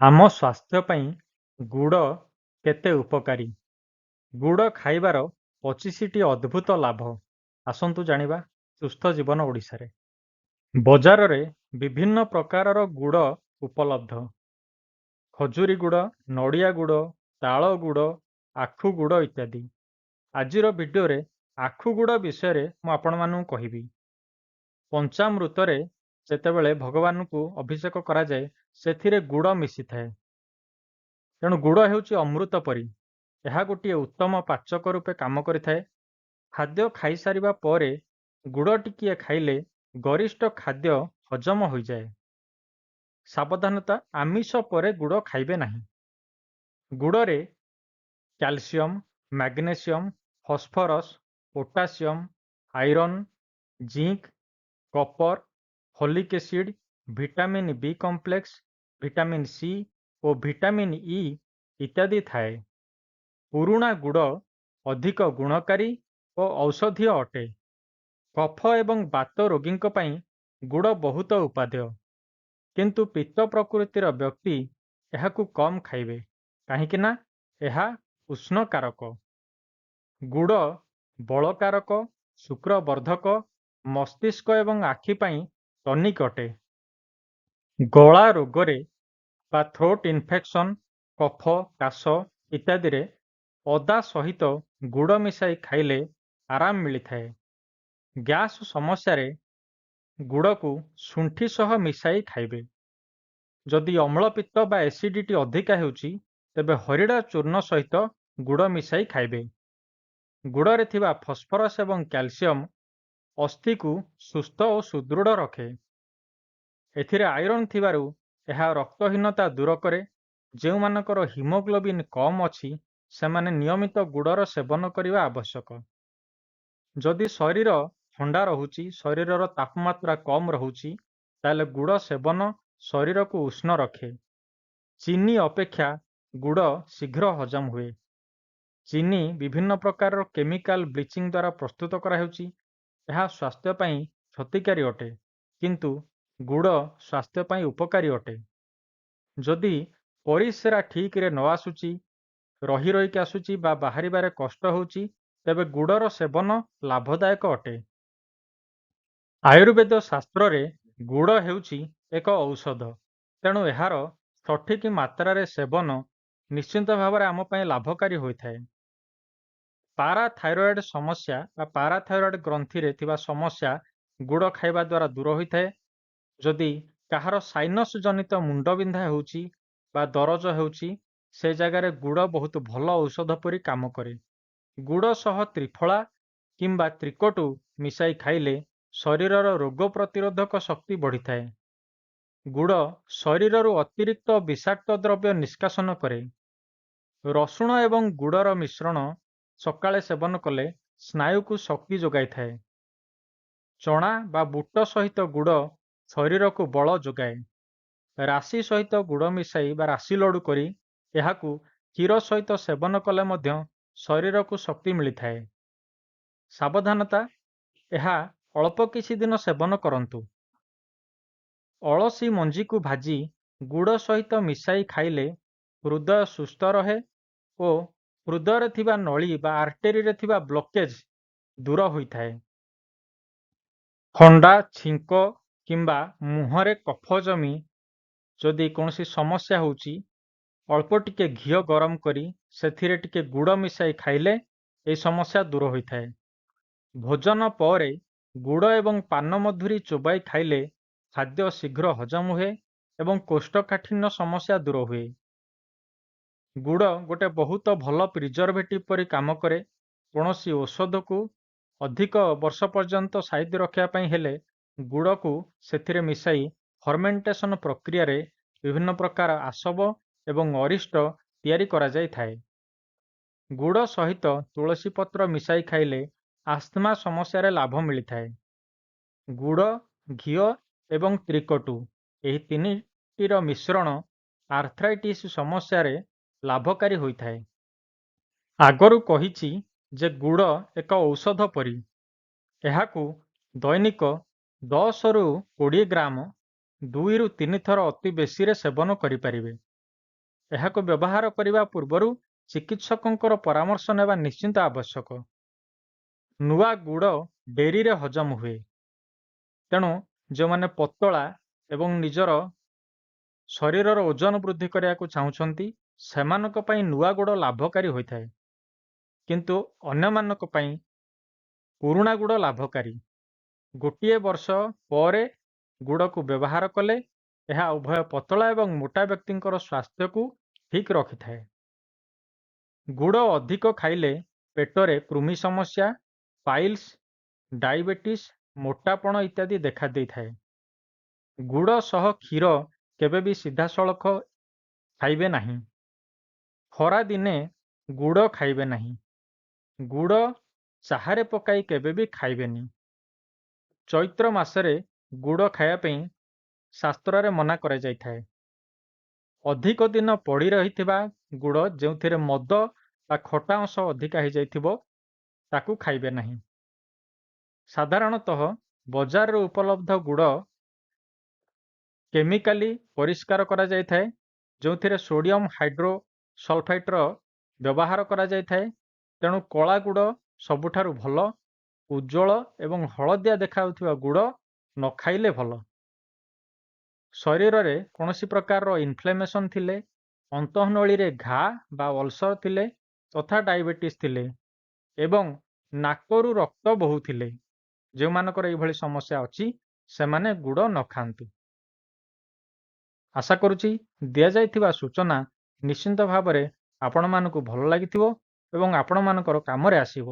ଆମ ସ୍ୱାସ୍ଥ୍ୟ ପାଇଁ ଗୁଡ଼ କେତେ ଉପକାରୀ? ଗୁଡ଼ ଖାଇବାର 25ଟି ଅଦ୍ଭୁତ ଲାଭ। ଆସନ୍ତୁ ଜାଣିବା ସୁସ୍ଥ ଜୀବନ ଓଡ଼ିଶାରେ। ବଜାରରେ ବିଭିନ୍ନ ପ୍ରକାରର ଗୁଡ଼ ଉପଲବ୍ଧ। ଖଜୁରୀ ଗୁଡ଼, ନଡ଼ିଆ ଗୁଡ଼, ତାଳ ଗୁଡ଼, ଆଖୁ ଗୁଡ଼ ଇତ୍ୟାଦି। ଆଜିର ଭିଡ଼ିଓରେ ଆଖୁ ଗୁଡ଼ ବିଷୟରେ ମୁଁ ଆପଣମାନଙ୍କୁ କହିବି। ପଞ୍ଚାମୃତରେ ଯେତେବେଳେ ଭଗବାନଙ୍କୁ ଅଭିଷେକ କରାଯାଏ, ସେଥିରେ ଗୁଡ଼ ମିଶିଥାଏ। ତେଣୁ ଗୁଡ଼ ହେଉଛି ଅମୃତ ପରି। ଏହା ଗୋଟିଏ ଉତ୍ତମ ପାଚକ ରୂପେ କାମ କରିଥାଏ। ଖାଦ୍ୟ ଖାଇସାରିବା ପରେ ଗୁଡ଼ ଟିକିଏ ଖାଇଲେ ଗରିଷ୍ଠ ଖାଦ୍ୟ ହଜମ ହୋଇଯାଏ। ସାବଧାନତା, ଆମିଷ ପରେ ଗୁଡ଼ ଖାଇବେ ନାହିଁ। ଗୁଡ଼ରେ calcium, magnesium, phosphorus, potassium, iron, zinc, copper, folic acid, vitamin B complex, vitamin C ଓ ଭିଟାମିନ୍ ଇ ଇତ୍ୟାଦି ଥାଏ। ପୁରୁଣା ଗୁଡ଼ ଅଧିକ ଗୁଣକାରୀ ଓ ଔଷଧୀୟ ଅଟେ। କଫ ଏବଂ ବାତ ରୋଗୀଙ୍କ ପାଇଁ ଗୁଡ଼ ବହୁତ ଉପାଦେୟ। କିନ୍ତୁ ପିତ୍ତ ପ୍ରକୃତିର ବ୍ୟକ୍ତି ଏହାକୁ କମ୍ ଖାଇବେ, କାହିଁକି ନା ଏହା ଉଷ୍ଣକାରକ। ଗୁଡ଼ ବଳକାରକ, ଶୁକ୍ରବର୍ଦ୍ଧକ, ମସ୍ତିଷ୍କ ଏବଂ ଆଖି ପାଇଁ ଟନିକ୍ ଅଟେ। ଗଳା ରୋଗରେ ବା ଥ୍ରୋଟ୍ ଇନଫେକ୍ସନ, କଫ, କାଶ ଇତ୍ୟାଦିରେ ଅଦା ସହିତ ଗୁଡ଼ ମିଶାଇ ଖାଇଲେ ଆରାମ ମିଳିଥାଏ। ଗ୍ୟାସ୍ ସମସ୍ୟାରେ ଗୁଡ଼କୁ ଶୁଣ୍ଠି ସହ ମିଶାଇ ଖାଇବେ। ଯଦି ଅମ୍ଳପିତ୍ତ ବା ଏସିଡିଟି ଅଧିକା ହେଉଛି, ତେବେ ହରିଡ଼ା ଚୂର୍ଣ୍ଣ ସହିତ ଗୁଡ଼ ମିଶାଇ ଖାଇବେ। ଗୁଡ଼ରେ ଥିବା ଫସ୍ଫରସ୍ ଏବଂ କ୍ୟାଲସିୟମ ଅସ୍ଥିକୁ ସୁସ୍ଥ ଓ ସୁଦୃଢ଼ ରଖେ। ଏଥିରେ ଆଇରନ୍ ଥିବାରୁ ଏହା ରକ୍ତହୀନତା ଦୂର କରେ। ଯେଉଁମାନଙ୍କର ହିମୋଗ୍ଲୋବିନ୍ କମ୍ ଅଛି, ସେମାନେ ନିୟମିତ ଗୁଡ଼ର ସେବନ କରିବା ଆବଶ୍ୟକ। ଯଦି ଶରୀର ଥଣ୍ଡା ରହୁଛି, ଶରୀରର ତାପମାତ୍ରା କମ୍ ରହୁଛି, ତାହେଲେ ଗୁଡ଼ ସେବନ ଶରୀରକୁ ଉଷ୍ଣ ରଖେ। ଚିନି ଅପେକ୍ଷା ଗୁଡ଼ ଶୀଘ୍ର ହଜମ ହୁଏ। ଚିନି ବିଭିନ୍ନ ପ୍ରକାରର କେମିକାଲ ବ୍ଲିଚିଂ ଦ୍ୱାରା ପ୍ରସ୍ତୁତ କରାହେଉଛି। ଏହା ସ୍ୱାସ୍ଥ୍ୟ ପାଇଁ କ୍ଷତିକାରୀ ଅଟେ, କିନ୍ତୁ ଗୁଡ଼ ସ୍ୱାସ୍ଥ୍ୟ ପାଇଁ ଉପକାରୀ ଅଟେ। ଯଦି ପରିସ୍ରା ଠିକରେ ନ ଆସୁଛି, ରହି ରହିକି ଆସୁଛି ବା ବାହାରିବାରେ କଷ୍ଟ ହେଉଛି, ତେବେ ଗୁଡ଼ର ସେବନ ଲାଭଦାୟକ ଅଟେ। ଆୟୁର୍ବେଦ ଶାସ୍ତ୍ରରେ ଗୁଡ଼ ହେଉଛି ଏକ ଔଷଧ, ତେଣୁ ଏହାର ସଠିକ୍ ମାତ୍ରାରେ ସେବନ ନିଶ୍ଚିତ ଭାବରେ ଆମ ପାଇଁ ଲାଭକାରୀ ହୋଇଥାଏ। ପାରାଥାଇରଏଡ୍ ସମସ୍ୟା ବା ପାରାଥାଇରଏଡ୍ ଗ୍ରନ୍ଥିରେ ଥିବା ସମସ୍ୟା ଗୁଡ଼ ଖାଇବା ଦ୍ୱାରା ଦୂର ହୋଇଥାଏ। ଯଦି କାହାର ସାଇନସ୍ ଜନିତ ମୁଣ୍ଡବିନ୍ଧା ହେଉଛି ବା ଦରଜ ହେଉଛି, ସେ ଜାଗାରେ ଗୁଡ଼ ବହୁତ ଭଲ ଔଷଧ ପରି କାମ କରେ। ଗୁଡ଼ ସହ ତ୍ରିଫଳା କିମ୍ବା ତ୍ରିକଟୁ ମିଶାଇ ଖାଇଲେ ଶରୀରର ରୋଗ ପ୍ରତିରୋଧକ ଶକ୍ତି ବଢ଼ିଥାଏ। ଗୁଡ଼ ଶରୀରରୁ ଅତିରିକ୍ତ ବିଷାକ୍ତ ଦ୍ରବ୍ୟ ନିଷ୍କାସନ କରେ। ରସୁଣ ଏବଂ ଗୁଡ଼ର ମିଶ୍ରଣ ସକାଳେ ସେବନ କଲେ ସ୍ନାୟୁକୁ ଶକ୍ତି ଯୋଗାଇଥାଏ। ଚଣା ବା ବୁଟ ସହିତ ଗୁଡ଼ ଶରୀରକୁ ବଳ ଯୋଗାଏ। ରାଶି ସହିତ ଗୁଡ଼ ମିଶାଇ ବା ରାଶି ଲଡୁ କରି ଏହାକୁ କ୍ଷୀର ସହିତ ସେବନ କଲେ ମଧ୍ୟ ଶରୀରକୁ ଶକ୍ତି ମିଳିଥାଏ। ସାବଧାନତା, ଏହା ଅଳ୍ପ କିଛି ଦିନ ସେବନ କରନ୍ତୁ। ଅଳସୀ ମଞ୍ଜିକୁ ଭାଜି ଗୁଡ଼ ସହିତ ମିଶାଇ ଖାଇଲେ ହୃଦୟ ସୁସ୍ଥ ରହେ ଓ ହୃଦୟରେ ଥିବା ନଳୀ ବା ଆର୍ଟେରୀରେ ଥିବା ବ୍ଲକେଜ୍ ଦୂର ହୋଇଥାଏ। ଥଣ୍ଡା, ଛିଙ୍କ କିମ୍ବା ମୁହଁରେ କଫ ଜମି ଯଦି କୌଣସି ସମସ୍ୟା ହେଉଛି, ଅଳ୍ପ ଟିକେ ଘିଅ ଗରମ କରି ସେଥିରେ ଟିକେ ଗୁଡ଼ ମିଶାଇ ଖାଇଲେ ଏହି ସମସ୍ୟା ଦୂର ହୋଇଥାଏ। ଭୋଜନ ପରେ ଗୁଡ଼ ଏବଂ ପାନମଧୁରୀ ଚୋବାଇ ଖାଇଲେ ଖାଦ୍ୟ ଶୀଘ୍ର ହଜମ ହୁଏ ଏବଂ କୋଷ୍ଠକାଠିନ୍ୟ ସମସ୍ୟା ଦୂର ହୁଏ। ଗୁଡ଼ ଗୋଟେ ବହୁତ ଭଲ ପ୍ରିଜର୍ଭେଟିଭ୍ ପରି କାମ କରେ। କୌଣସି ଔଷଧକୁ ଅଧିକ ବର୍ଷ ପର୍ଯ୍ୟନ୍ତ ସାଇତି ରଖିବା ପାଇଁ ହେଲେ ଗୁଡ଼କୁ ସେଥିରେ ମିଶାଇ ଫର୍ମେଣ୍ଟେସନ ପ୍ରକ୍ରିୟାରେ ବିଭିନ୍ନ ପ୍ରକାର ଆସବ ଏବଂ ଅରିଷ୍ଟ ତିଆରି କରାଯାଇଥାଏ। ଗୁଡ଼ ସହିତ ତୁଳସୀ ପତ୍ର ମିଶାଇ ଖାଇଲେ ଆସ୍ଥମା ସମସ୍ୟାରେ ଲାଭ ମିଳିଥାଏ। ଗୁଡ଼, ଘିଅ ଏବଂ ତ୍ରିକଟୁ ଏହି ତିନିଟିର ମିଶ୍ରଣ ଆର୍ଥ୍ରାଇଟିସ୍ ସମସ୍ୟାରେ ଲାଭକାରୀ ହୋଇଥାଏ। ଆଗରୁ କହିଛି ଯେ ଗୁଡ଼ ଏକ ଔଷଧ ପରି। ଏହାକୁ ଦୈନିକ 10 ରୁ 20 ଗ୍ରାମ 2 ରୁ 3 ଥର ଅତି ବେଶୀରେ ସେବନ କରିପାରିବେ। ଏହାକୁ ବ୍ୟବହାର କରିବା ପୂର୍ବରୁ ଚିକିତ୍ସକଙ୍କର ପରାମର୍ଶ ନେବା ନିଶ୍ଚିତ ଆବଶ୍ୟକ। ନୂଆ ଗୁଡ଼ ଡେରିରେ ହଜମ ହୁଏ, ତେଣୁ ଯେଉଁମାନେ ପତଳା ଏବଂ ନିଜର ଶରୀରର ଓଜନ ବୃଦ୍ଧି କରିବାକୁ ଚାହୁଁଛନ୍ତି ସେମାନଙ୍କ ପାଇଁ ନୂଆ ଗୁଡ଼ ଲାଭକାରୀ ହୋଇଥାଏ, କିନ୍ତୁ ଅନ୍ୟମାନଙ୍କ ପାଇଁ ପୁରୁଣା ଗୁଡ଼ ଲାଭକାରୀ। ଗୋଟିଏ ବର୍ଷ ପରେ ଗୁଡ଼କୁ ବ୍ୟବହାର କଲେ ଏହା ଉଭୟ ପତଳା ଏବଂ ମୋଟା ବ୍ୟକ୍ତିଙ୍କର ସ୍ୱାସ୍ଥ୍ୟକୁ ଠିକ୍ ରଖିଥାଏ। ଗୁଡ଼ ଅଧିକ ଖାଇଲେ ପେଟରେ କୃମି ସମସ୍ୟା, ପାଇଲ୍ସ, ଡାଇବେଟିସ୍, ମୋଟାପଣ ଇତ୍ୟାଦି ଦେଖାଦେଇଥାଏ। ଗୁଡ଼ ସହ କ୍ଷୀର କେବେ ବି ସିଧାସଳଖ ଖାଇବେ ନାହିଁ। ଖରା ଦିନେ ଗୁଡ଼ ଖାଇବେ ନାହିଁ। ଗୁଡ଼ ଚାହାରେ ପକାଇ କେବେ ବି ଖାଇବେନି। ଚୈତ୍ର ମାସରେ ଗୁଡ଼ ଖାଇବା ପାଇଁ ଶାସ୍ତ୍ରରେ ମନା କରାଯାଇଥାଏ। ଅଧିକ ଦିନ ପଡ଼ି ରହିଥିବା ଗୁଡ଼ ଯେଉଁଥିରେ ମଦ ବା ଖଟା ଅଂଶ ଅଧିକା ହେଇଯାଇଥିବ ତାକୁ ଖାଇବେ ନାହିଁ। ସାଧାରଣତଃ ବଜାରରେ ଉପଲବ୍ଧ ଗୁଡ଼ କେମିକାଲି ପରିଷ୍କାର କରାଯାଇଥାଏ, ଯେଉଁଥିରେ ସୋଡିୟମ ହାଇଡ୍ରୋସଲଫାଇଡ୍ର ବ୍ୟବହାର କରାଯାଇଥାଏ। ତେଣୁ କଳା ଗୁଡ଼ ସବୁଠାରୁ ଭଲ। ଉଜ୍ଜଳ ଏବଂ ହଳଦିଆ ଦେଖାଯାଉଥିବା ଗୁଡ଼ ନ ଖାଇଲେ ଭଲ। ଶରୀରରେ କୌଣସି ପ୍ରକାରର ଇନଫ୍ଲାମେସନ୍ ଥିଲେ, ଅନ୍ତଃନଳୀରେ ଘା ବା ଅଲସର ଥିଲେ ତଥା ଡାଇବେଟିସ୍ ଥିଲେ ଏବଂ ନାକରୁ ରକ୍ତ ବୋହୁଥିଲେ, ଯେଉଁମାନଙ୍କର ଏଇଭଳି ସମସ୍ୟା ଅଛି ସେମାନେ ଗୁଡ଼ ନ ଖାଆନ୍ତୁ। ଆଶା କରୁଛି ଦିଆଯାଇଥିବା ସୂଚନା ନିଶ୍ଚିନ୍ତ ଭାବରେ ଆପଣମାନଙ୍କୁ ଭଲ ଲାଗିଥିବ ଏବଂ ଆପଣମାନଙ୍କର କାମରେ ଆସିବ।